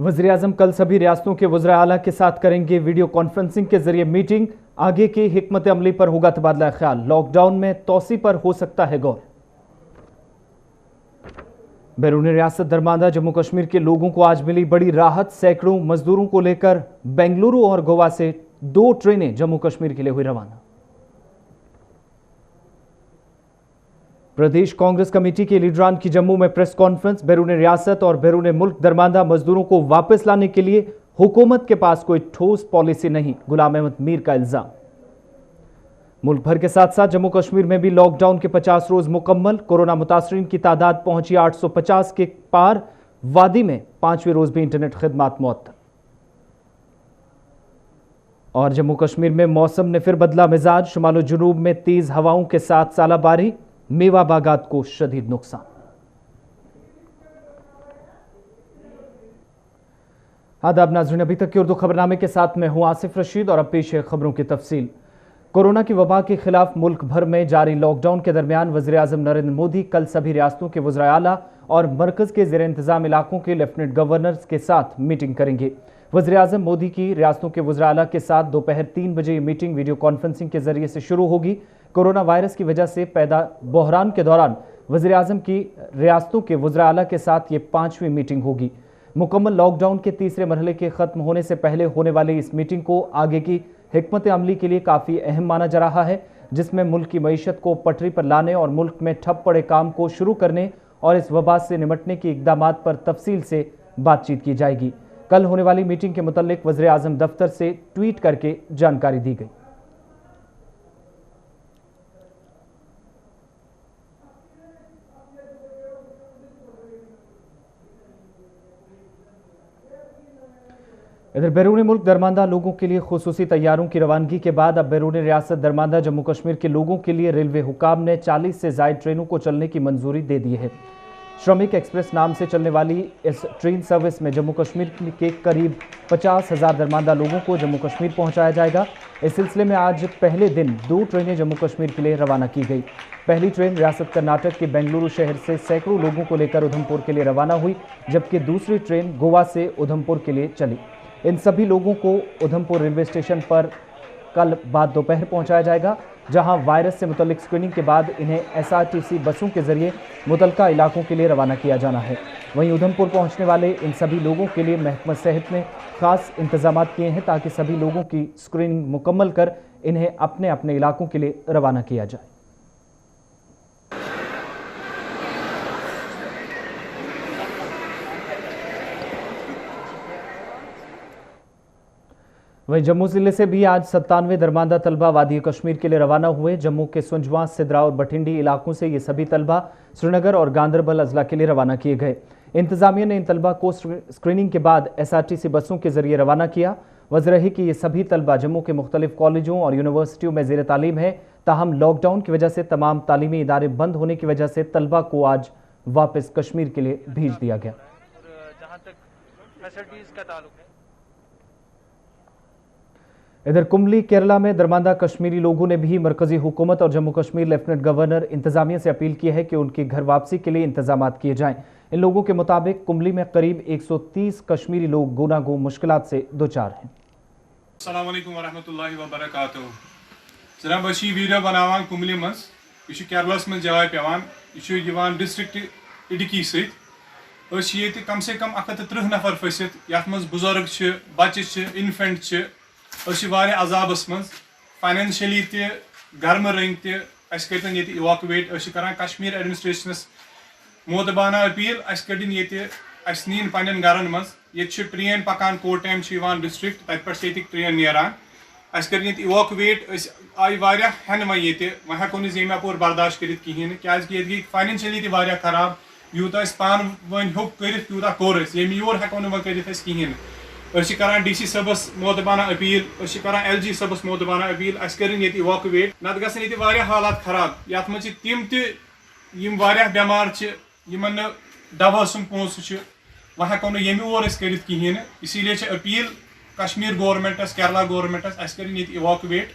वज़ीर-ए-आज़म कल सभी रियासतों के वज़राए आला के साथ करेंगे वीडियो कॉन्फ्रेंसिंग के जरिए मीटिंग। आगे की हिकमत अमली पर होगा तबादला ख्याल। लॉकडाउन में तोसी पर हो सकता है गौर। बैरून रियासत दरमांदा जम्मू कश्मीर के लोगों को आज मिली बड़ी राहत। सैकड़ों मजदूरों को लेकर बेंगलुरु और गोवा से 2 ट्रेनें जम्मू कश्मीर के लिए हुई रवाना। प्रदेश कांग्रेस कमेटी के लीडरान की जम्मू में प्रेस कॉन्फ्रेंस। बैरून रियासत और बैरून मुल्क दरमांदा मजदूरों को वापस लाने के लिए हुकूमत के पास कोई ठोस पॉलिसी नहीं, गुलाम अहमद मीर का इल्जाम। मुल्क भर के साथ साथ जम्मू कश्मीर में भी लॉकडाउन के 50 रोज मुकम्मल। कोरोना मुतासरीन की तादाद पहुंची 850 के पार। वादी में 5वें रोज भी इंटरनेट खिदमात मुअत्तल। और जम्मू कश्मीर में मौसम ने फिर बदला मिजाज। शुमाल जुनूब में तेज हवाओं के साथ सालाबारी। मेवा बागात को शदीद नुकसान। आदाब नाज़रीन, अभी तक की उर्दू खबरनामे के साथ मैं हूं आसिफ रशीद और अब पेश है खबरों की तफसील। कोरोना की वबा के खिलाफ मुल्क भर में जारी लॉकडाउन के दरमियान वज़ीर-ए-आज़म नरेंद्र मोदी कल सभी रियासतों के वज़राए आला और मरकज़ के ज़ेर इंतज़ाम इलाकों के लेफ्टिनेंट गवर्नर्स के साथ मीटिंग करेंगे। वज़ीर-ए-आज़म मोदी की रियासतों के वज़राए आला के साथ दोपहर 3 बजे ये मीटिंग वीडियो कॉन्फ्रेंसिंग के जरिए से शुरू होगी। कोरोना वायरस की वजह से पैदा बहरान के दौरान वज़ीर-ए-आज़म की रियासतों के वज़राए आला के साथ ये 5वीं मीटिंग होगी। मुकम्मल लॉकडाउन के तीसरे मरहले के ख़त्म होने से पहले होने वाली इस मीटिंग को आगे की हिकमत अमली के लिए काफ़ी अहम माना जा रहा है, जिसमें मुल्क की मईशत को पटरी पर लाने और मुल्क में ठप पड़े काम को शुरू करने और इस वबा से निमटने के इक़दामात पर तफसील से बातचीत की जाएगी। कल होने वाली मीटिंग के मुतल्लिक वज़ीर-ए-आज़म दफ्तर से ट्वीट करके जानकारी दी गई। इधर बैरून मुल्क दरमांदा लोगों के लिए खुसूसी तैयारों की रवानगी के बाद अब बैरून रियासत दरमांदा जम्मू कश्मीर के लोगों के लिए रेलवे हुकाम ने 40 से ज़ायद ट्रेनों को चलने की मंजूरी दे दी है। श्रमिक एक्सप्रेस नाम से चलने वाली इस ट्रेन सर्विस में जम्मू कश्मीर के करीब 50,000 दरमांदा लोगों को जम्मू कश्मीर पहुंचाया जाएगा। इस सिलसिले में आज पहले दिन 2 ट्रेनें जम्मू कश्मीर के लिए रवाना की गई। पहली ट्रेन रियासत कर्नाटक के बेंगलुरु शहर से सैकड़ों लोगों को लेकर उधमपुर के लिए रवाना हुई, जबकि दूसरी ट्रेन गोवा से उधमपुर के लिए चली। इन सभी लोगों को उधमपुर रेलवे स्टेशन पर कल बाद दोपहर पहुंचाया जाएगा, जहां वायरस से मुतल्लिक स्क्रीनिंग के बाद इन्हें SRTC बसों के जरिए मुतलका इलाकों के लिए रवाना किया जाना है। वहीं उधमपुर पहुंचने वाले इन सभी लोगों के लिए महकमा सेहत ने खास इंतजाम किए हैं ताकि सभी लोगों की स्क्रीनिंग मुकम्मल कर इन्हें अपने अपने इलाकों के लिए रवाना किया जाए। वहीं जम्मू जिले से भी आज 97 दरमांदा तलबा वादी कश्मीर के लिए रवाना हुए। जम्मू के सुंजवां, सिद्रा और बठिंडी इलाकों से ये सभी तलबा श्रीनगर और गांदरबल अजला के लिए रवाना किए गए। इंतजामिया ने इन तलबा को स्क्रीनिंग के बाद SRTC बसों के जरिए रवाना किया। वजह रही कि ये सभी तलबा जम्मू के मुख्तलिफ कॉलेजों और यूनिवर्सिटियों में ज़ेर तालीम है। ताहम लॉकडाउन की वजह से तमाम तालीमी इदारे बंद होने की वजह से तलबा को आज वापस कश्मीर के लिए भेज दिया गया। इधर कुंबली केरला में दरमांदा कश्मीरी लोगों ने भी मरकजी हुकूमत और जम्मू कश्मीर लेफ्टिनेंट गवर्नर इंतजामिया से अपील की है कि उनकी घर वापसी के लिए इंतजाम किए जाएं। इन लोगों के मुताबिक कुंबली में करीब 130 कश्मीरी लोग गुनागो मुश्किलात से दो चार हैं। अस्सलाम वालेकुम वरहमतुल्लाहि वबरकातुहू। जनाब अशी वीडियो बनावान कुंबली मज यह केरलस मज जाय पेवान यह डिस्ट्रिक्ट इडुक्की सत कम से कम 130 नफर फसित यथ मज बुजुर्ग बच्चे इन्फेंट अजाबस मज फाइनेंशियली गर्म रंग तन इवाकुवेट करान कश्मीर एडमिनिस्ट्रेशनस मोदबाना अपील कड़न नीन पन्न गरन मज ये ट्रेन पकान कोटम डिस्ट्रिक्ट तत पे ट्रेन नीरान कर इवाकुवेट आई हन वो हेको नीम अपोर बर्दाश्त कर कहें क्या फाइनेंशियली खराब यूत पान वन हो यूत कोर ये योर हेको वो कर कहें करान DC सबस मोदबाना अपील करान LG सबस मोदबाना अपील करें इवाकुवेट नत गए हालात खराब ये मज तम तम बेमार यमन दवा सुन पोस वह हेको योर कर कहें इसीलिए appeal Kashmir governments Kerala governments करें इवाकुवेट।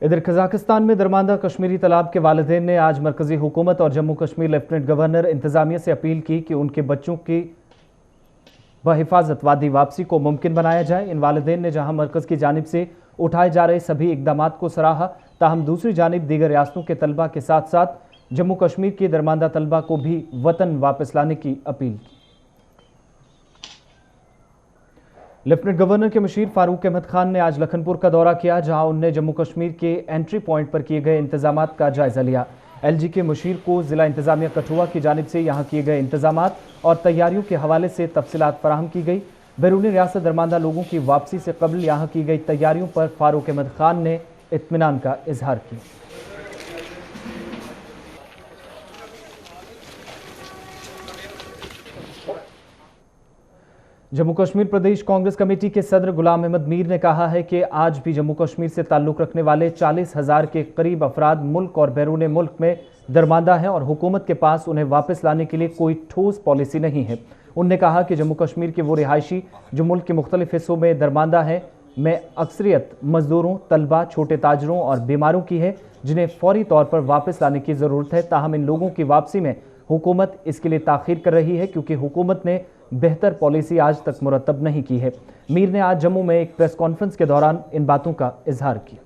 इधर कजाकिस्तान में दरमांदा कश्मीरी तालाब के वालिदैन ने आज मरकजी हुकूमत और जम्मू कश्मीर लेफ्टिनेंट गवर्नर इंतजामिया से अपील की कि उनके बच्चों की बहिफाजत वादी वापसी को मुमकिन बनाया जाए। इन वालिदैन ने जहां मरकज़ की जानिब से उठाए जा रहे सभी इक़दामात को सराहा, ताहम दूसरी जानिब दीगर रियासतों के तलबा के साथ साथ जम्मू कश्मीर के दरमानदा तलबा को भी वतन वापस लाने की अपील की। लेफ्टिनेंट गवर्नर के मुशीर फारूक अहमद खान ने आज लखनपुर का दौरा किया, जहां उन्होंने जम्मू कश्मीर के एंट्री पॉइंट पर किए गए इंतजामात का जायजा लिया। एलजी के मुशीर को जिला इंतजामिया कठुआ की जानिब से यहाँ किए गए इंतजामात और तैयारियों के हवाले से तफसीलात फराहम की गई। बैरूनी रियासत दरमानदा लोगों की वापसी से कबल यहाँ की गई तैयारियों पर फारूक अहमद खान ने इत्मीनान का इजहार किया। जम्मू कश्मीर प्रदेश कांग्रेस कमेटी के सदर गुलाम अहमद मीर ने कहा है कि आज भी जम्मू कश्मीर से ताल्लुक़ रखने वाले 40,000 के करीब अफराद मुल्क और बैरून मुल्क में दरमानदा हैं और हुकूमत के पास उन्हें वापस लाने के लिए कोई ठोस पॉलिसी नहीं है। उन्होंने कहा कि जम्मू कश्मीर के वो रिहायशी जो मुल्क के मुख्तलिफ हिस्सों में दरमानदा हैं में अक्सरियत मजदूरों, तलबा, छोटे ताजरों और बीमारों की है, जिन्हें फौरी तौर पर वापस लाने की ज़रूरत है। ताहम इन लोगों की वापसी में हुकूमत इसके लिए ताख़ीर कर रही है क्योंकि हुकूमत ने बेहतर पॉलिसी आज तक मुरतब नहीं की है। मीर ने आज जम्मू में एक प्रेस कॉन्फ्रेंस के दौरान इन बातों का इजहार किया।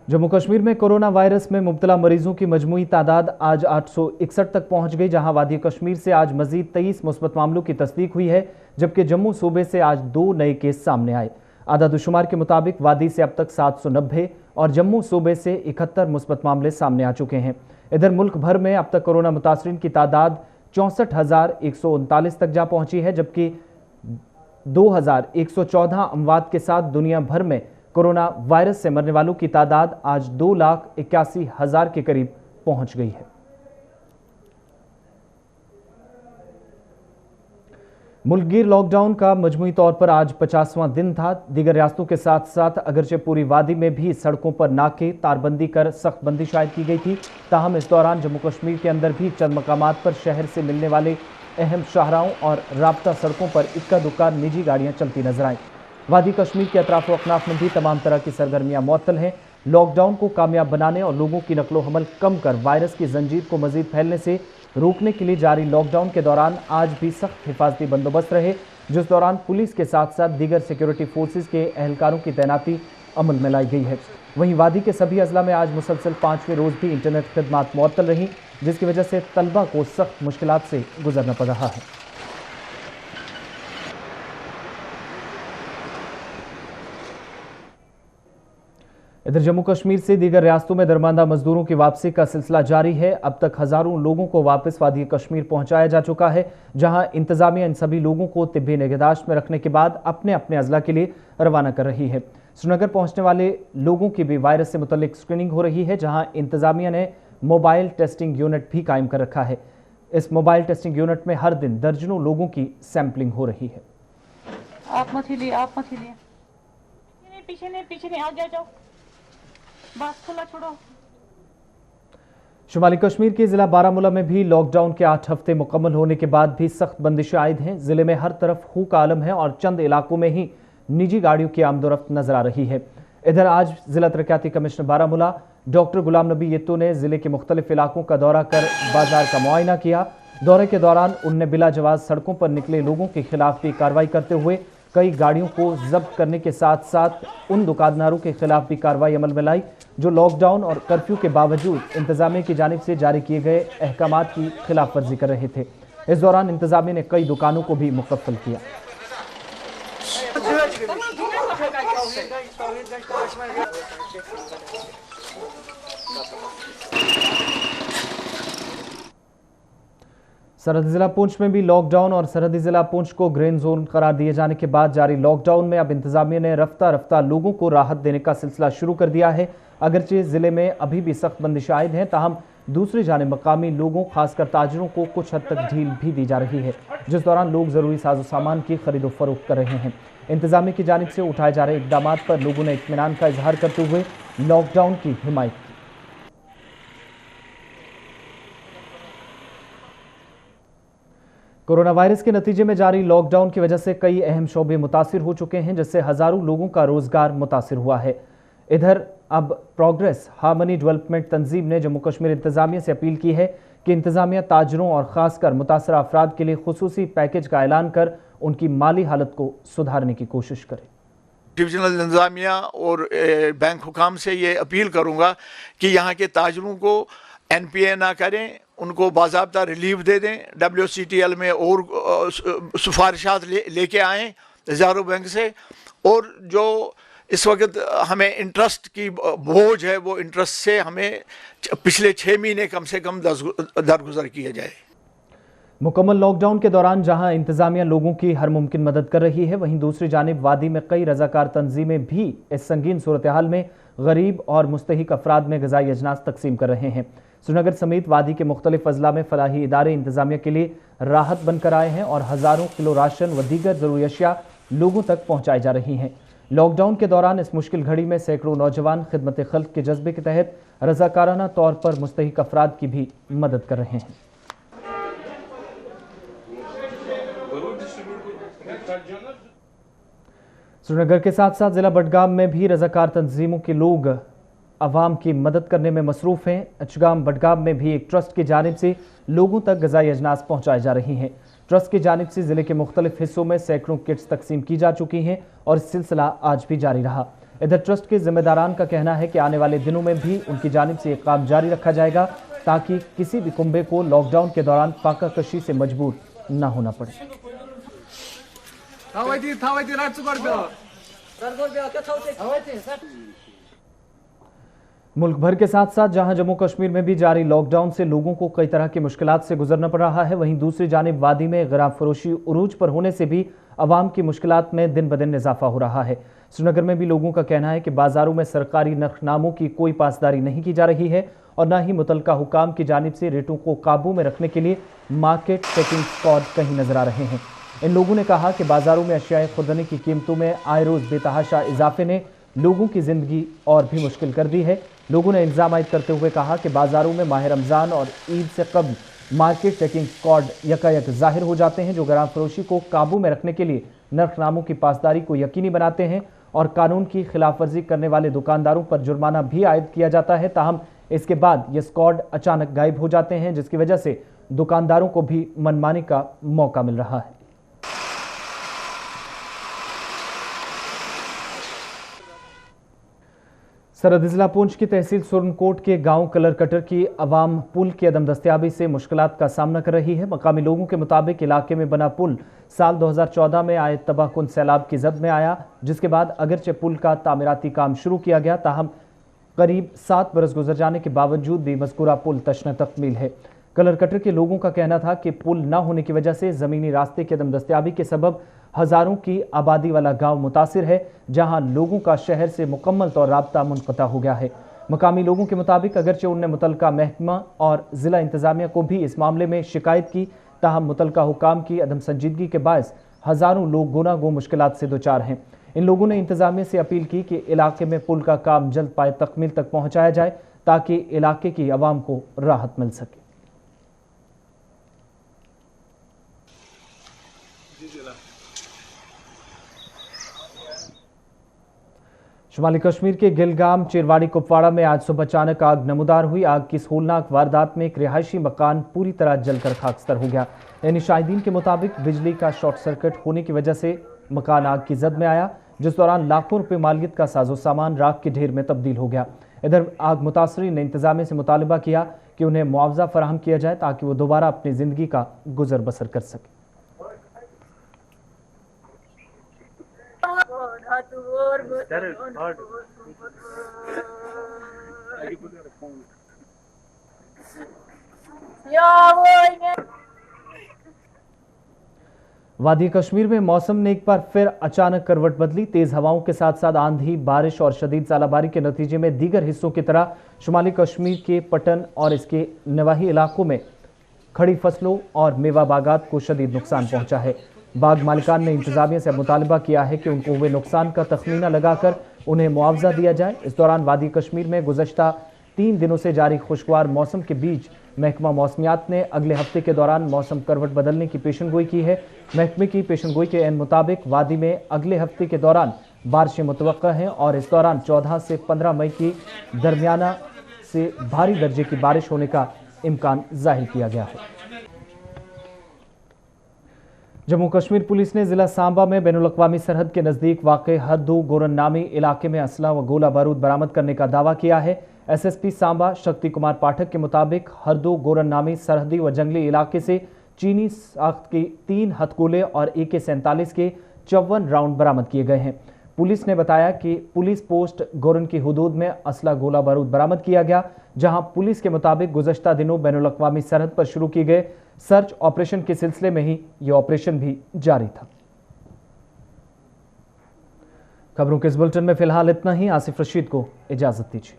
जम्मू कश्मीर में कोरोना वायरस में मुब्तला मरीजों की मजमूई तादाद आज 861 तक पहुंच गई, जहां वादी कश्मीर से आज मजीद 23 मुस्बत मामलों की तस्दीक हुई है, जबकि जम्मू सूबे से आज 2 नए केस सामने आए। आदादुशुमार के मुताबिक वादी से अब तक 790 और जम्मू सूबे से 71 मुस्बत मामले सामने आ चुके हैं। इधर मुल्क भर में अब तक कोरोना मुतासरीन की तादाद 64,139 तक जा पहुंची है, जबकि 2,114 अमवात के साथ दुनिया भर में कोरोना वायरस से मरने वालों की तादाद आज 2,81,000 के करीब पहुंच गई है। मुल्कगीर लॉकडाउन का मजमूई तौर पर आज 50वां दिन था। दीगर रियासतों के साथ साथ अगरचे पूरी वादी में भी सड़कों पर नाके, तारबंदी कर सख्त बंदिश आयद की गई थी। ताहम इस दौरान जम्मू कश्मीर के अंदर भी चंद मकामात पर शहर से मिलने वाले अहम शाहराहों और राब्ता सड़कों पर इक्का दुक्का निजी गाड़ियां चलती नजर आईं। वादी कश्मीर के अतराफ व अकनाफ में भी तमाम तरह की सरगर्मियां मुअत्तल हैं। लॉकडाउन को कामयाब बनाने और लोगों की नकलो हमल कम कर वायरस की जंजीर को मजीद फैलने से रोकने के लिए जारी लॉकडाउन के दौरान आज भी सख्त हिफाजती बंदोबस्त रहे, जिस दौरान पुलिस के साथ साथ दीगर सिक्योरिटी फोर्सेज के एहलकारों की तैनाती अमल में लाई गई है। वहीं वादी के सभी अजला में आज मुसलसल 5वें रोज भी इंटरनेट खदमात मुअत्तल रहीं, जिसकी वजह से तलबा को सख्त मुश्किलात से गुजरना पड़ रहा है। इधर जम्मू कश्मीर से दीगर रियासतों में दरमानदा मजदूरों की वापसी का सिलसिला जारी है। अब तक हजारों लोगों को वापस वादी कश्मीर पहुंचाया जा चुका है, जहां इंतजामिया इन सभी लोगों को तिब्बी निगहदाश्त में रखने के बाद अपने अपने अजला के लिए रवाना कर रही है। श्रीनगर पहुंचने वाले लोगों की भी वायरस से मुतल्लिक स्क्रीनिंग हो रही है, जहां इंतजामिया ने मोबाइल टेस्टिंग यूनिट भी कायम कर रखा है। इस मोबाइल टेस्टिंग यूनिट में हर दिन दर्जनों लोगों की सैंपलिंग हो रही है। आप मत हिलिए, पीछे नहीं, आगे जाओ, बस खुला छोड़ो। शुमाली कश्मीर के जिला बारामूला में भी लॉकडाउन के 8 हफ्ते मुकम्मल होने के बाद भी सख्त बंदिशें आयद हैं। जिले में हर तरफ खू का आलम है और चंद इलाकों में ही निजी गाड़ियों की आमदोरफ्त नजर आ रही है। इधर आज जिला तरक्याती कमिश्नर बारामूला डॉक्टर गुलाम नबी येत्तो ने जिले के मुख्तलिफ इलाकों का दौरा कर बाजार का मुआयना किया। दौरे के दौरान उनने बिला जवाज सड़कों पर निकले लोगों के खिलाफ भी कार्रवाई करते हुए कई गाड़ियों को जब्त करने के साथ साथ उन दुकानदारों के खिलाफ भी कार्रवाई अमल में लाई जो लॉकडाउन और कर्फ्यू के बावजूद इंतजामिया की जानिब से जारी किए गए अहकामात की खिलाफ वर्जी कर रहे थे। इस दौरान इंतजामिया ने कई दुकानों को भी मुकफ्फल किया। सरहदी जिला पुंछ में भी लॉकडाउन और सरहदी जिला पुंछ को ग्रीन जोन करार दिए जाने के बाद जारी लॉकडाउन में अब इंतजामिया ने रफ्ता रफ्ता लोगों को राहत देने का सिलसिला शुरू कर दिया है। अगरचे जिले में अभी भी सख्त बंदिशें आयद हैं, ताहम दूसरी जानिब मकामी लोगों खासकर ताजरों को कुछ हद तक ढील भी दी जा रही है, जिस दौरान लोग जरूरी साजो सामान की खरीदो फरोख्त कर रहे हैं। इंतजामिया की जानिब से उठाए जा रहे इकदाम पर लोगों ने इत्मीनान का इजहार करते हुए लॉकडाउन की हिमायत की। कोरोना वायरस के नतीजे में जारी लॉकडाउन की वजह से कई अहम शोबे मुतासिर हो चुके हैं, जिससे हजारों लोगों का रोजगार मुतासिर हुआ है। इधर अब प्रोग्रेस हार्मनी डेवलपमेंट तंजीम ने जम्मू कश्मीर इंतजामिया से अपील की है कि इंतजामिया ताजरों और खासकर मुतासरा अफराद के लिए खुसूसी पैकेज का ऐलान कर उनकी माली हालत को सुधारने की कोशिश करे। डिविजनल इंतजामिया और बैंक हुकाम से ये अपील करूँगा कि यहाँ के ताजरों को NPA ना करें, उनको बाज़ाब्ता रिलीफ दे दें, WCTL में और सिफारिशात लेके आएँ रिजर्व बैंक से, और जो इस वक्त हमें इंटरेस्ट की बोझ है वो इंटरेस्ट से हमें पिछले 6 महीने कम से कम दरगुजर किया जाए। मुकम्मल लॉकडाउन के दौरान जहां इंतजामिया लोगों की हर मुमकिन मदद कर रही है, वहीं दूसरी जानिब वादी में कई रजाकार तंजीमें भी इस संगीन सूरत हाल में गरीब और मुस्तहिक अफराद में ग़िज़ाई अजनास तकसीम कर रहे हैं। श्रीनगर समेत वादी के मुख्तलिफ अजला में फलाही इदारे इंतजामिया के लिए राहत बनकर आए हैं और हज़ारों किलो राशन व दीगर ज़रूरी अशिया लोगों तक पहुँचाई जा रही हैं। लॉकडाउन के दौरान इस मुश्किल घड़ी में सैकड़ों नौजवान खिदमत खल्क के जज्बे के तहत रजाकाराना तौर पर मुस्तहिक अफराद की भी मदद कर रहे हैं। श्रीनगर के साथ साथ जिला बडगाम में भी रजाकार तंजीमों के लोग अवाम की मदद करने में मसरूफ़ हैं। अचगाम बडगाम में भी एक ट्रस्ट की जानिब से लोगों तक ग़िज़ाई अजनास पहुँचाए जा रही हैं। ट्रस्ट की जानिब से ज़िले के मुख्तलिफ हिस्सों में सैकड़ों किट्स तकसीम की जा चुकी हैं और इस सिलसिला आज भी जारी रहा। इधर ट्रस्ट के जिम्मेदारान का कहना है कि आने वाले दिनों में भी उनकी जानिब से एक काम जारी रखा जाएगा ताकि किसी भी कुंबे को लॉकडाउन के दौरान फाका कशी से मजबूर न होना पड़े। मुल्क भर के साथ साथ जहां जम्मू कश्मीर में भी जारी लॉकडाउन से लोगों को कई तरह की मुश्किलात से गुजरना पड़ रहा है, वहीं दूसरी जानिब वादी में ग़राब फरोशी उरूज पर होने से भी अवाम की मुश्किलात में दिन ब दिन इजाफा हो रहा है। श्रीनगर में भी लोगों का कहना है कि बाजारों में सरकारी नरखनामों की कोई पासदारी नहीं की जा रही है और न ही मुतलका हुकाम की जानिब से रेटों को काबू में रखने के लिए मार्केट चेकिंग स्क्वाड कहीं नजर आ रहे हैं। इन लोगों ने कहा कि बाजारों में अशियाए खुर्दनी की कीमतों में आए रोज़ बेतहाशा इजाफे ने लोगों की ज़िंदगी और भी मुश्किल कर दी है। लोगों ने इल्ज़ाम आयद करते हुए कहा कि बाजारों में माह रमज़ान और ईद से कबल मार्केट चेकिंग स्क्वाड यकायक ज़ाहिर हो जाते हैं, जो गराम फरोशी को काबू में रखने के लिए नरखनामों की पासदारी को यकीनी बनाते हैं और कानून की खिलाफ वर्जी करने वाले दुकानदारों पर जुर्माना भी आयद किया जाता है। ताहम इसके बाद ये स्क्वाड अचानक गायब हो जाते हैं, जिसकी वजह से दुकानदारों को भी मनमानी का मौका मिल रहा है। सरहद जिला पुंछ की तहसील सुरनकोट के गांव कलर कटर की अवाम पुल की अदम दस्तियाबी से मुश्किलात का सामना कर रही है। मकामी लोगों के मुताबिक इलाके में बना पुल साल 2014 में आए तबाहकुन सैलाब की जद में आया, जिसके बाद अगरचे पुल का तामीराती काम शुरू किया गया, ताहम करीब 7 बरस गुजर जाने के बावजूद भी मज़कूरा पुल तशना तकमील है। कलर कटर के लोगों का कहना था कि पुल न होने की वजह से ज़मीनी रास्ते की अदम दस्तियाबी के सबब हज़ारों की आबादी वाला गांव मुतासिर है, जहां लोगों का शहर से मुकम्मल तौर राब्ता मुनक़ता हो गया है। मकामी लोगों के मुताबिक अगरचे उनने मुतलका महकमा और ज़िला इंतज़ामिया को भी इस मामले में शिकायत की, ताहम मुतलका हुकाम की अदम संजीदगी के बायस हज़ारों लोग गुना गो मुश्किलात से दोचार हैं। इन लोगों ने इंतज़ामिया से अपील की कि इलाके में पुल का काम जल्द पाए तकमील तक पहुँचाया जाए ताकि इलाके की आवाम को राहत मिल सके। शुमाली कश्मीर के गिलगाम चिरवाड़ी कुपवाड़ा में आज सुबह अचानक आग नमूदार हुई। आग की इस होलनाक वारदात में एक रिहायशी मकान पूरी तरह जलकर खाकस्तर हो गया। यानी शाहिदीन के मुताबिक बिजली का शॉर्ट सर्किट होने की वजह से मकान आग की जद में आया, जिस दौरान लाखों रुपए मालियत का साजो सामान राख के ढेर में तब्दील हो गया। इधर आग मुतासरीन ने इंतजामिया से मुतालबा किया कि उन्हें मुआवजा फराहम किया जाए ताकि वो दोबारा अपनी ज़िंदगी का गुजर बसर कर सके। वादी कश्मीर में मौसम ने एक बार फिर अचानक करवट बदली। तेज हवाओं के साथ साथ आंधी, बारिश और शदीद सालाबारी के नतीजे में दीगर हिस्सों की तरह शुमाली कश्मीर के पटन और इसके नवाही इलाकों में खड़ी फसलों और मेवा बागात को शदीद नुकसान पहुंचा है। बाग मालिकान ने इंतजामिया से मुतालबा किया है कि उनको हुए नुकसान का तखमीना लगाकर उन्हें मुआवजा दिया जाए। इस दौरान वादी कश्मीर में गुज़श्ता 3 दिनों से जारी खुशगवार मौसम के बीच महकमा मौसमियात ने अगले हफ्ते के दौरान मौसम करवट बदलने की पेशनगोई की है। महकमे की पेशनगोई के एन मुताबिक वादी में अगले हफ्ते के दौरान बारिशें मुतवक्का हैं और इस दौरान 14 से 15 मई की दरमियाना से भारी दर्जे की बारिश होने का इम्कान जाहिर किया गया है। जम्मू कश्मीर पुलिस ने जिला सांबा में बैनुल-अक़वामी सरहद के नज़दीक वाक़ हद्दू गोरन नामी इलाके में असला व गोला बारूद बरामद करने का दावा किया है। एसएसपी सांबा शक्ति कुमार पाठक के मुताबिक हरदू गोरन नामी सरहदी व जंगली इलाके से चीनी साख्त के 3 हथगोले और AK-47 के 54 राउंड बरामद किए गए हैं। पुलिस ने बताया कि पुलिस पोस्ट गोरन की हुदूद में असला गोला बारूद बरामद किया गया, जहां पुलिस के मुताबिक गुज़श्ता दिनों बैनुल-अक़वामी सरहद पर शुरू किए गए सर्च ऑपरेशन के सिलसिले में ही यह ऑपरेशन भी जारी था। खबरों के इस बुलेटिन में फिलहाल इतना ही। आसिफ रशीद को इजाजत दीजिए।